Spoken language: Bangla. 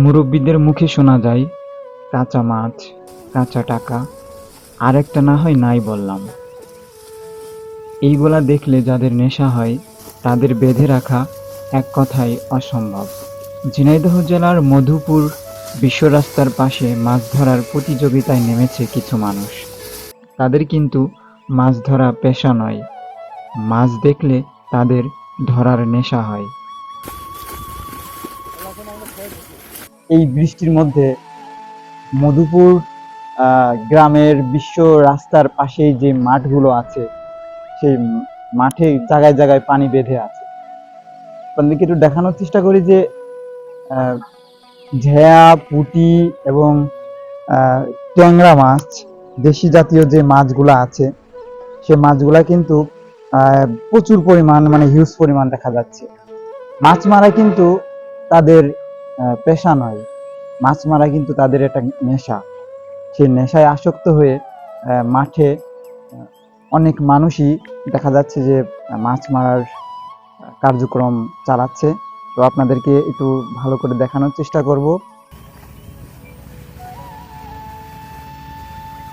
মুরব্বিদের মুখে শোনা যায় কাঁচা মাছ, কাঁচা টাকা, আর একটা না হয় নাই বললাম। এইগুলা দেখলে যাদের নেশা হয় তাদের বেঁধে রাখা এক কথায় অসম্ভব। ঝিনাইদহ জেলার মধুপুর বিশ্ব রাস্তার পাশে মাছ ধরার প্রতিযোগিতায় নেমেছে কিছু মানুষ। তাদের কিন্তু মাছ ধরা পেশা নয়, মাছ দেখলে তাদের ধরার নেশা হয়। এই বৃষ্টির মধ্যে মধুপুর গ্রামের বিশ্ব রাস্তার পাশেই যে মাঠগুলো আছে, সেই মাঠে জায়গায় জায়গায় পানি বেঁধে আছে। আপনাদেরকে একটু দেখানোর চেষ্টা করি যে আহ, ঝেয়া, পুঁটি এবং ট্যাংরা মাছ, দেশি জাতীয় যে মাছগুলা আছে, সে মাছগুলা কিন্তু প্রচুর পরিমাণ, মানে হিউজ পরিমাণ দেখা যাচ্ছে। মাছ মারা কিন্তু তাদের পেশা নয়, মাছ মারা কিন্তু তাদের একটা নেশা। সেই নেশায় আসক্ত হয়ে মাঠে অনেক মানুষই দেখা যাচ্ছে যে মাছ মারার কার্যক্রম চালাচ্ছে। তো আপনাদেরকে একটু ভালো করে দেখানোর চেষ্টা করব।